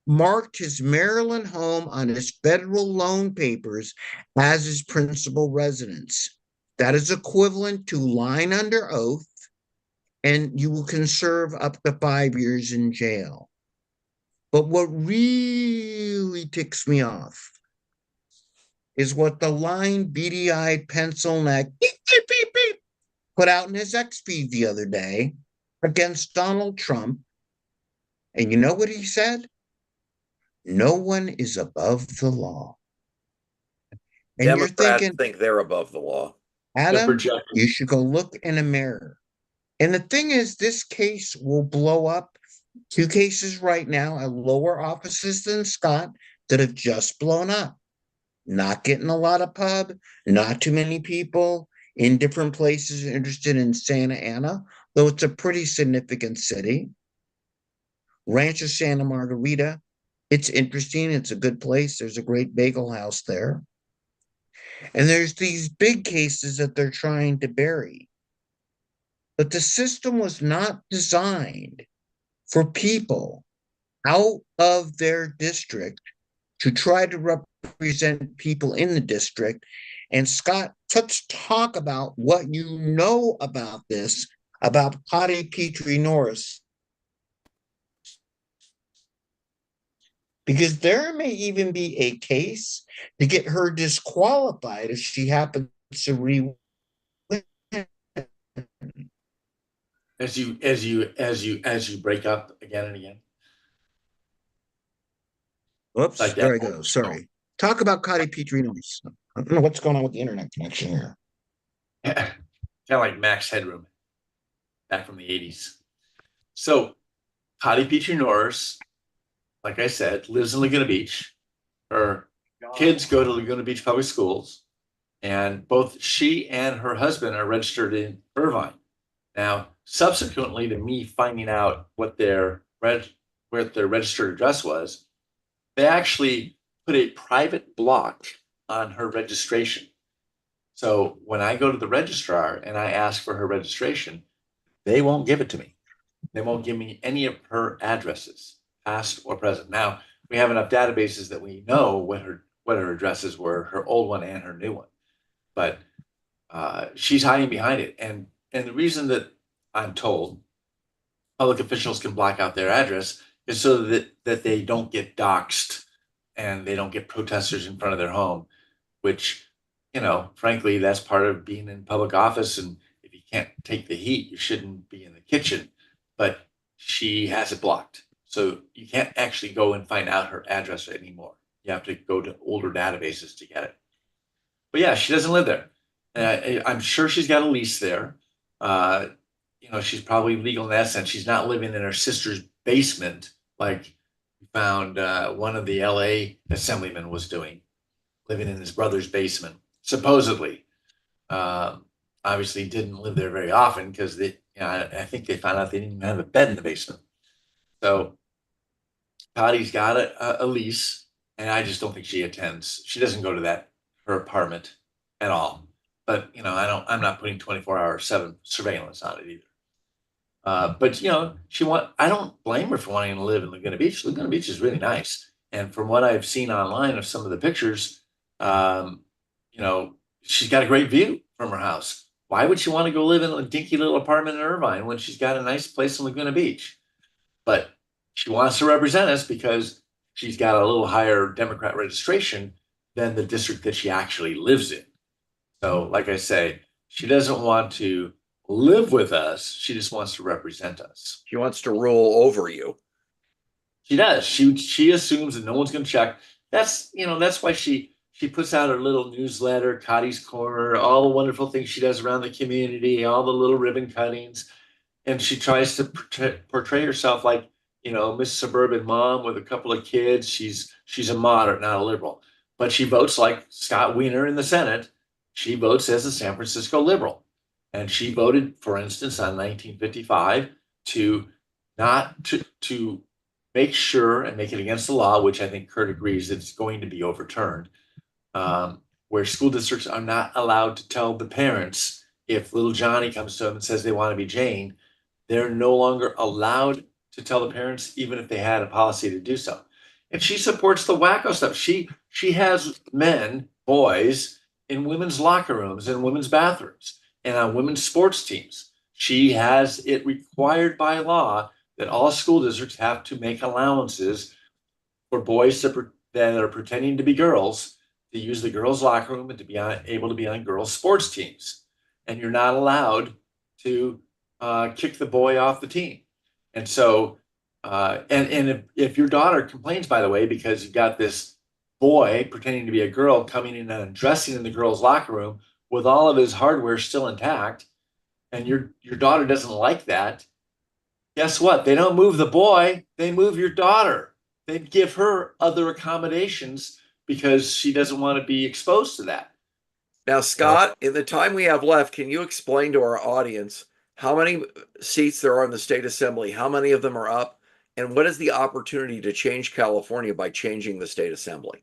marked his Maryland home on his federal loan papers as his principal residence. That is equivalent to lying under oath, and you can serve up to 5 years in jail. But what really ticks me off is what the lying, beady-eyed, pencil-neck beep, beep, beep, beep, put out in his X feed the other day against Donald Trump. And you know what he said? No one is above the law. And you're Democrats thinking, think they're above the law. Adam, you should go look in a mirror. And the thing is, this case will blow up. 2 cases right now at lower offices than Scott that have just blown up. Not getting a lot of pub, not too many people in different places interested in Santa Ana, though it's a pretty significant city. Rancho Santa Margarita, it's interesting. It's a good place. There's a great bagel house there. And there's these big cases that they're trying to bury. But the system was not designed for people out of their district to try to represent people in the district. And Scott, let's talk about what you know about this, about Patty Petrie Norris. Because there may even be a case to get her disqualified if she happens to re-win. As you break up again and again. Whoops, Like there I that. go. Sorry. Talk about Patty Petrie Norris. I don't know what's going on with the internet connection here. Kind of like Max Headroom back from the 80s. So Patty Petrie Norris, like I said, lives in Laguna Beach. Her kids go to Laguna Beach Public Schools, and both she and her husband are registered in Irvine. Now, subsequently to me finding out what their registered address was, they actually put a private block on her registration. So when I go to the registrar and I ask for her registration, they won't give it to me. They won't give me any of her addresses, past or present. Now, we have enough databases that we know what her addresses were, her old one and her new one. But she's hiding behind it. And the reason that I'm told public officials can block out their address is so that they don't get doxxed and they don't get protesters in front of their home, which, frankly, that's part of being in public office. And if you can't take the heat, you shouldn't be in the kitchen. But she has it blocked. So you can't actually go and find out her address anymore. You have to go to older databases to get it. But yeah, she doesn't live there. I'm sure she's got a lease there. She's probably legal in that sense. She's not living in her sister's basement like we found one of the LA assemblymen was doing, living in his brother's basement, supposedly. Obviously didn't live there very often because I think they found out they didn't even have a bed in the basement. So Patty's got a lease, and I just don't think she attends. She doesn't go to her apartment at all. But I'm not putting 24/7 surveillance on it either. But I don't blame her for wanting to live in Laguna Beach. Laguna Beach is really nice. And from what I've seen online of some of the pictures, she's got a great view from her house. Why would she want to go live in a dinky little apartment in Irvine when she's got a nice place in Laguna Beach? But she wants to represent us because she's got a little higher Democrat registration than the district that she actually lives in. So, like I say, she doesn't want to live with us. She just wants to represent us. She wants to rule over you. She does. She assumes that no one's going to check. That's why she puts out her little newsletter, Cotty's Corner, all the wonderful things she does around the community, all the little ribbon cuttings, and she tries to portray herself like Miss Suburban Mom with a couple of kids. She's a moderate, not a liberal, but she votes like Scott Wiener in the Senate. She votes as a San Francisco liberal. And she voted, for instance, on 1955 to make sure and make it against the law, which I think Kurt agrees it's going to be overturned, where school districts are not allowed to tell the parents if little Johnny comes to them and says they want to be Jane, they're no longer allowed to tell the parents, even if they had a policy to do so. And she supports the wacko stuff. She has men, boys, in women's locker rooms and women's bathrooms and on women's sports teams. She has it required by law that all school districts have to make allowances for boys that are pretending to be girls to use the girls' locker room and to be able to be on girls' sports teams. And you're not allowed to kick the boy off the team. And so, and if your daughter complains, by the way, because you've got this boy pretending to be a girl coming in and dressing in the girls' locker room with all of his hardware still intact, and your daughter doesn't like that, guess what? They don't move the boy, they move your daughter. They give her other accommodations because she doesn't want to be exposed to that. Now, Scott, in the time we have left, can you explain to our audience how many seats there are in the state assembly, how many of them are up, and what is the opportunity to change California by changing the state assembly?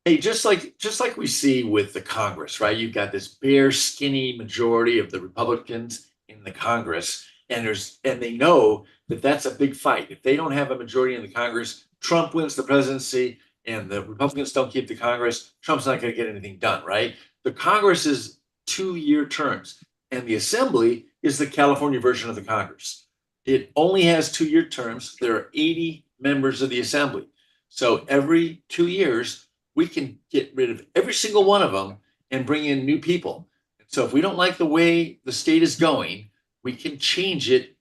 Hey, just like we see with the Congress, right? You've got this bare, skinny majority of the Republicans in the Congress, and they know that that's a big fight. If they don't have a majority in the Congress, Trump wins the presidency, and the Republicans don't keep the Congress, Trump's not going to get anything done, right? The Congress is 2-year terms, and the Assembly is the California version of the Congress. It only has 2-year terms. There are 80 members of the Assembly. So every 2 years, we can get rid of every single one of them and bring in new people. So if we don't like the way the state is going, we can change it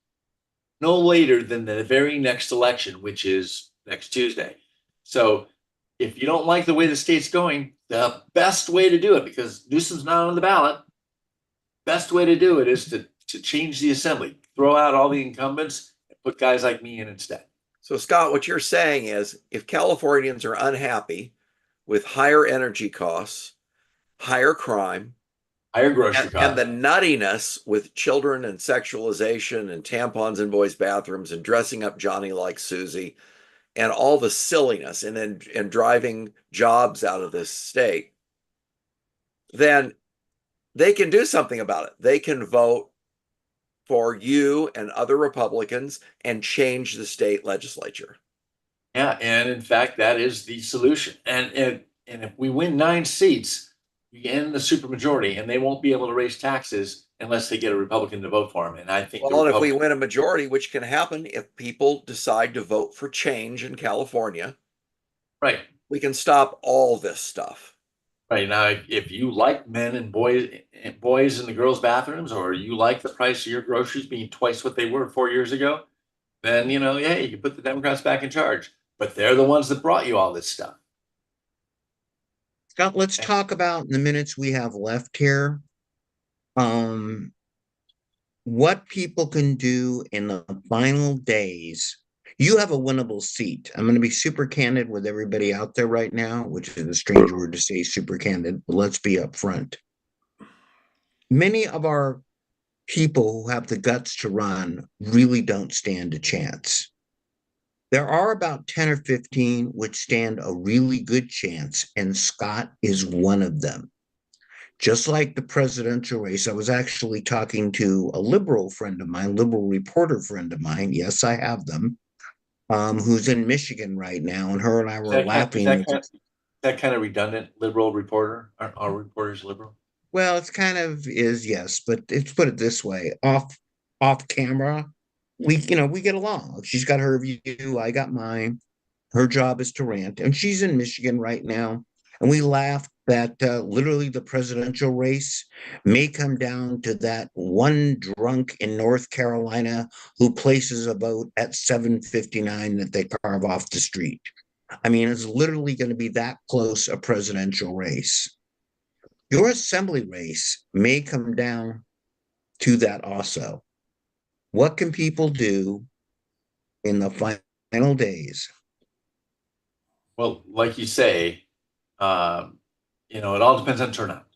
no later than the very next election, which is next Tuesday. So if you don't like the way the state's going, the best way to do it, because Newsom's not on the ballot, best way to do it is to change the assembly, throw out all the incumbents and put guys like me in instead. So, Scott, what you're saying is if Californians are unhappy with higher energy costs, higher crime, higher grocery costs, and the nuttiness with children and sexualization and tampons in boys' bathrooms and dressing up Johnny like Susie and all the silliness and driving jobs out of this state, then they can do something about it. They can vote for you and other Republicans and change the state legislature. Yeah, and in fact, that is the solution. And if we win 9 seats, we end the supermajority, and they won't be able to raise taxes unless they get a Republican to vote for them. And I think, well, and if we win a majority, which can happen if people decide to vote for change in California, right, we can stop all this stuff. Right now, if you like men and boys in the girls' bathrooms, or you like the price of your groceries being twice what they were 4 years ago, then you can put the Democrats back in charge. But they're the ones that brought you all this stuff. Scott, let's talk about in the minutes we have left here, what people can do in the final days. You have a winnable seat. I'm going to be super candid with everybody out there right now, which is a strange word to say, super candid, but let's be upfront. Many of our people who have the guts to run really don't stand a chance. There are about 10 or 15 which stand a really good chance, and Scott is one of them. Just like the presidential race, I was actually talking to a liberal friend of mine, liberal reporter friend of mine. Yes, I have them. Who's in Michigan right now, and her and I were laughing. That kind of redundant, liberal reporter? Aren't all reporters liberal? Well, it's kind of is, yes, but let's put it this way: off camera, we get along. She's got her view, I got mine. Her job is to rant, and she's in Michigan right now. And we laughed that literally the presidential race may come down to that one drunk in North Carolina who places a vote at 7:59 that they carve off the street. I mean, it's literally going to be that close a presidential race. Your assembly race may come down to that also. What can people do in the final days? Well, like you say, it all depends on turnout.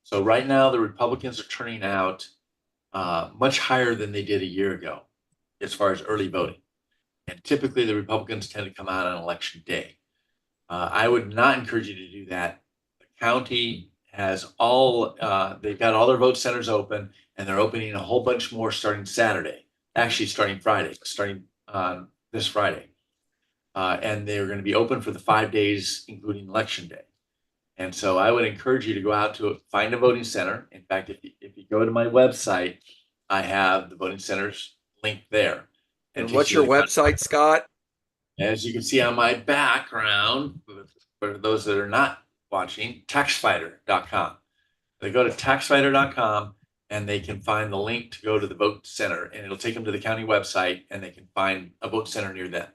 So right now, the Republicans are turning out much higher than they did a year ago as far as early voting. And typically the Republicans tend to come out on election day. I would not encourage you to do that. The county has they've got all their vote centers open, and they're opening a whole bunch more starting Saturday, actually starting Friday, starting this Friday. And they're going to be open for the 5 days, including election day. And so I would encourage you to go out to find a voting center. In fact, if you go to my website, I have the voting centers linked there. And what's your website, Scott? As you can see on my background, for those that are not watching, taxfighter.com. They go to taxfighter.com and they can find the link to go to the vote center, and it'll take them to the county website, and they can find a vote center near them.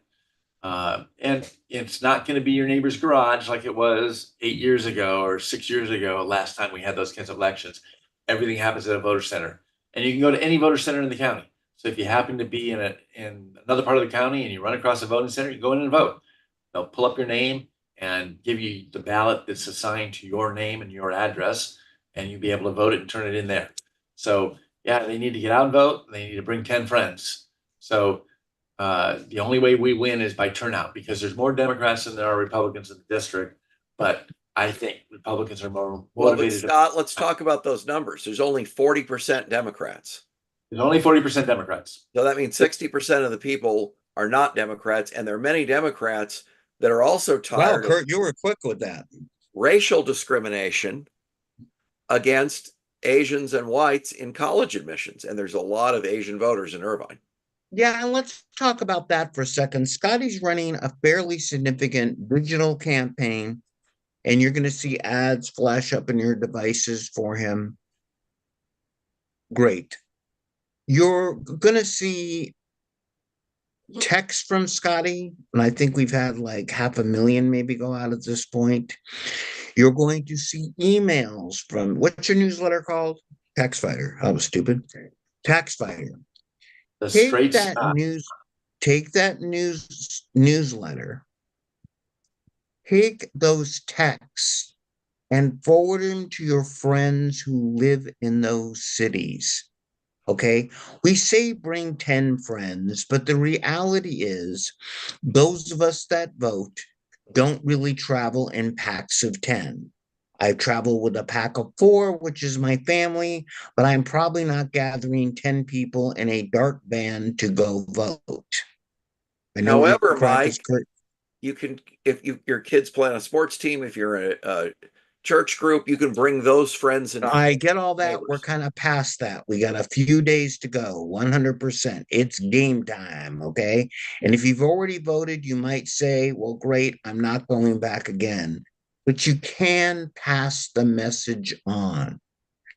And it's not going to be your neighbor's garage like it was 8 years ago or 6 years ago, last time we had those kinds of elections. Everything happens at a voter center, and you can go to any voter center in the county. So if you happen to be in another part of the county and you run across a voting center, you go in and vote. They'll pull up your name and give you the ballot that's assigned to your name and your address, and you'll be able to vote it and turn it in there. So yeah, they need to get out and vote. They need to bring 10 friends. So the only way we win is by turnout, because there's more Democrats than there are Republicans in the district. But I think Republicans are more motivated. Well, Scott, let's talk about those numbers. There's only 40% Democrats. There's only 40% Democrats. So that means 60% of the people are not Democrats, and there are many Democrats that are also tired. Wow, Kurt, you were quick with that. Racial discrimination against Asians and whites in college admissions, and there's a lot of Asian voters in Irvine. Yeah, and let's talk about that for a second. Scotty's running a fairly significant digital campaign, and you're going to see ads flash up in your devices for him. Great. You're going to see text from Scotty, and I think we've had like 500,000 maybe go out at this point. You're going to see emails from, what's your newsletter called? Tax Fighter. I was stupid. Tax Fighter. Take that newsletter, take those texts and forward them to your friends who live in those cities. Okay, we say bring 10 friends, but the reality is those of us that vote don't really travel in packs of 10. I travel with a pack of 4, which is my family, but I'm probably not gathering 10 people in a dark van to go vote. However, Mike, you can, if your kids play on a sports team, if you're a church group, you can bring those friends. And I get all that. Neighbors. We're kind of past that. We got a few days to go. 100%. It's game time. Okay. And if you've already voted, you might say, well, great, I'm not going back again. But you can pass the message on.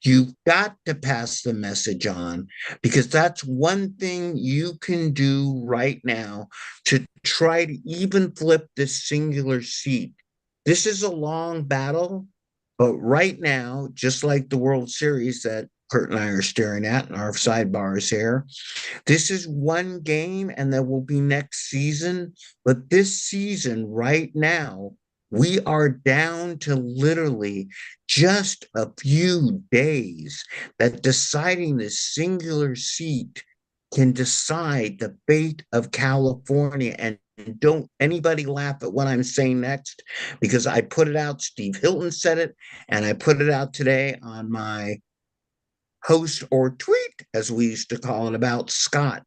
You've got to pass the message on, because that's one thing you can do right now to try to even flip this singular seat. This is a long battle, but right now, just like the World Series that Kurt and I are staring at in our sidebars here, this is one game and there will be next season. But this season right now, we are down to literally just a few days that deciding this singular seat can decide the fate of California. And don't anybody laugh at what I'm saying next, because I put it out. Steve Hilton said it, and I put it out today on my post or tweet, as we used to call it, about Scott.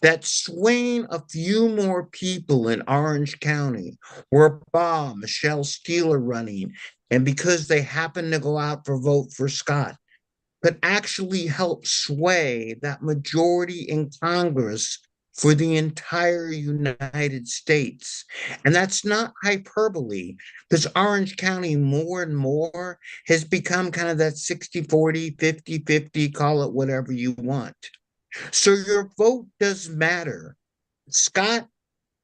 That swaying a few more people in Orange County, where Bob, Michelle Steele are running, and because they happen to go out for vote for Scott, could actually help sway that majority in Congress for the entire United States. And that's not hyperbole, because Orange County more and more has become kind of that 60-40, 50-50, call it whatever you want. So your vote does matter. Scott,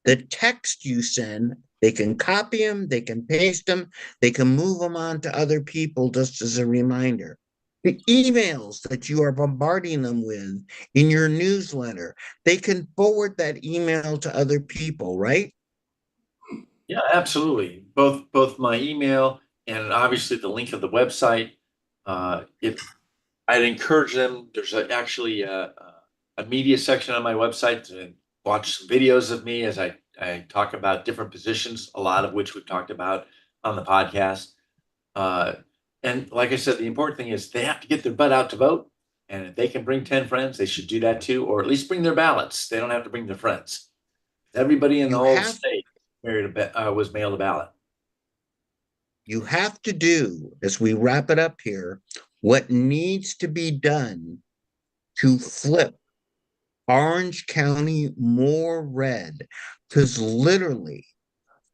the text you send, they can copy them, they can paste them, they can move them on to other people, just as a reminder. The emails that you are bombarding them with in your newsletter, they can forward that email to other people, right? Yeah, absolutely. Both my email and obviously the link of the website. I'd encourage them. There's actually a media section on my website watch some videos of me as I talk about different positions, a lot of which we've talked about on the podcast. And like I said, the important thing is they have to get their butt out to vote. And if they can bring 10 friends, they should do that too, or at least bring their ballots. They don't have to bring their friends. Everybody in the You whole have state was mailed a ballot. you have to do, as we wrap it up here, what needs to be done to flip Orange County more red, because literally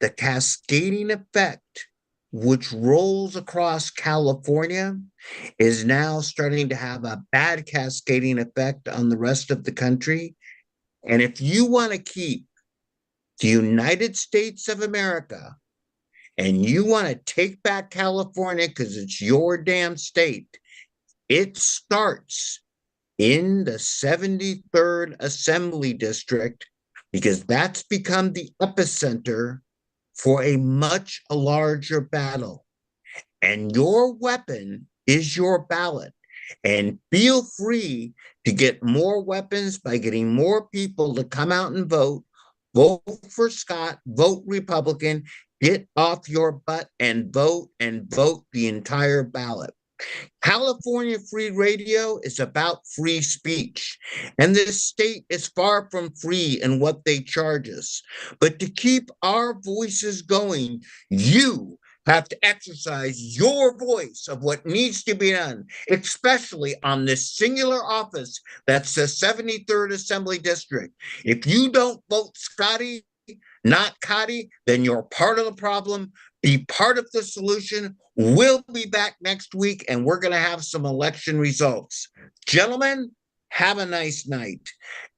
the cascading effect, which rolls across California, is now starting to have a bad cascading effect on the rest of the country. And if you want to keep the United States of America and you want to take back California because it's your damn state, it starts in the 73rd Assembly District, because that's become the epicenter for a much larger battle. And your weapon is your ballot. And feel free to get more weapons by getting more people to come out and vote. Vote for Scott, vote Republican, get off your butt and vote the entire ballot. California Free Radio is about free speech, and this state is far from free in what they charge us. But to keep our voices going, you have to exercise your voice of what needs to be done, especially on this singular office that's the 73rd Assembly District. If you don't vote Scotty, not Cotty, then you're part of the problem. Be part of the solution. We'll be back next week and we're going to have some election results. Gentlemen, have a nice night.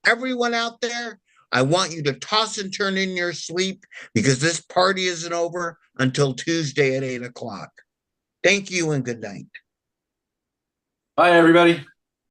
Everyone out there, I want you to toss and turn in your sleep, because this party isn't over until Tuesday at 8 o'clock. Thank you and good night. Bye, everybody.